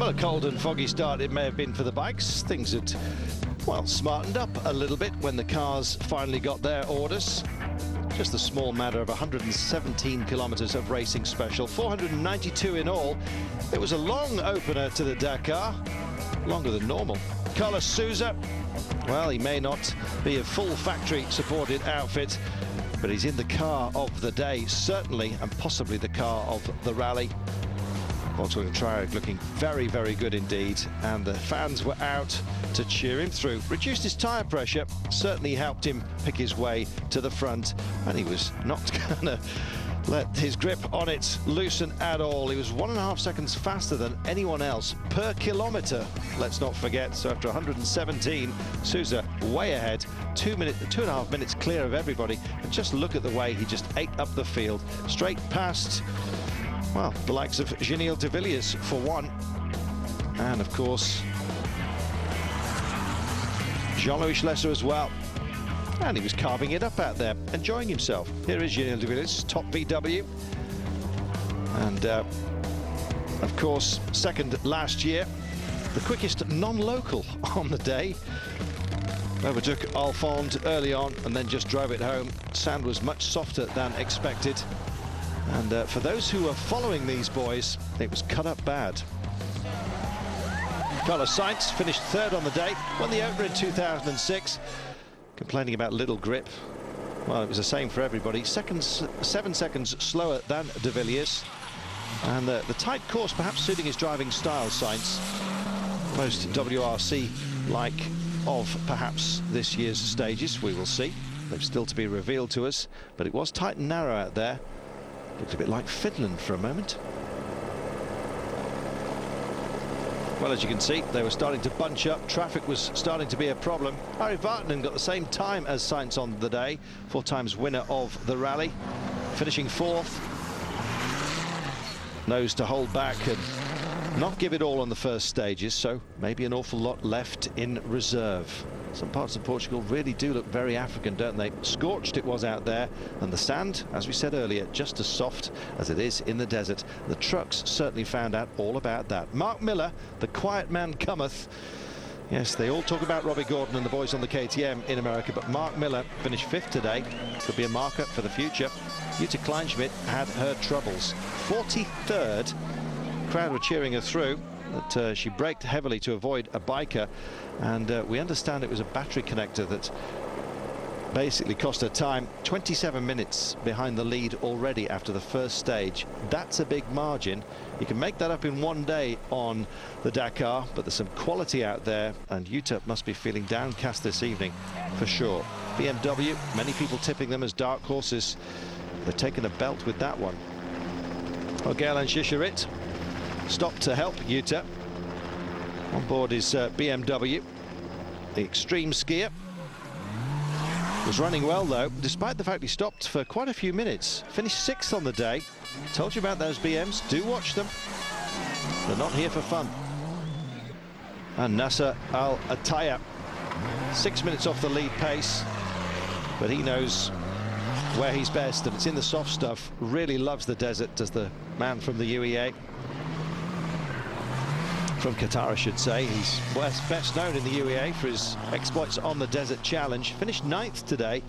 Well, a cold and foggy start it may have been for the bikes. Things had, well, smartened up a little bit when the cars finally got their orders. Just a small matter of 117 kilometres of racing special, 492 in all. It was a long opener to the Dakar, longer than normal. Carlos Souza, well, he may not be a full factory supported outfit, but he's in the car of the day, certainly, and possibly the car of the rally. Volkswagen Triumph looking very, very good indeed, and the fans were out to cheer him through. Reduced his tyre pressure, certainly helped him pick his way to the front, and he was not gonna let his grip on it loosen at all. He was 1.5 seconds faster than anyone else per kilometre, let's not forget. So after 117, Souza way ahead, 2.5 minutes clear of everybody. And just look at the way he just ate up the field, straight past, well, the likes of Gilles de Villiers for one, and of course Jean-Louis Schlesser as well. And he was carving it up out there, enjoying himself. Here is Gilles de Villiers, top VW, and of course second last year, the quickest non-local on the day. Overtook Alphonse early on and then just drove it home. Sand was much softer than expected. And for those who are following these boys, it was cut up bad. Carlos Sainz finished third on the day, won the opener in 2006, complaining about little grip. Well, it was the same for everybody. 7 seconds slower than de Villiers. And the tight course perhaps suiting his driving style, Sainz. Most WRC-like of perhaps this year's stages, we will see. They're still to be revealed to us, but it was tight and narrow out there. Looked a bit like Finland for a moment. Well, as you can see, they were starting to bunch up. Traffic was starting to be a problem. Harry Vatanen got the same time as Sainz on the day, 4 times winner of the rally, finishing 4th. Knows to hold back and not give it all on the first stages, so maybe an awful lot left in reserve. Some parts of Portugal really do look very African, don't they? Scorched it was out there, and the sand, as we said earlier, just as soft as it is in the desert. The trucks certainly found out all about that. Mark Miller, the quiet man cometh. Yes, they all talk about Robbie Gordon and the boys on the KTM in America, but Mark Miller finished 5th today. Could be a marker for the future. Jutta Kleinschmidt had her troubles. 43rd. Crowd were cheering her through, but she braked heavily to avoid a biker, and we understand it was a battery connector that basically cost her time. 27 minutes behind the lead already after the first stage. That's a big margin. You can make that up in one day on the Dakar, but there's some quality out there, and Jutta must be feeling downcast this evening for sure. BMW, many people tipping them as dark horses. They've taken a belt with that one. Ogel and Shisharit stopped to help Jutta. On board is BMW. The extreme skier was running well though, despite the fact he stopped for quite a few minutes. Finished 6th on the day. Told you about those BMs. Do watch them. They're not here for fun. And Nasser Al Attiyah, 6 minutes off the lead pace, but he knows where he's best, and it's in the soft stuff. Really loves the desert, does the man from the UEA. From Qatar, I should say. He's best known in the UEA for his exploits on the Desert Challenge. Finished 9th today.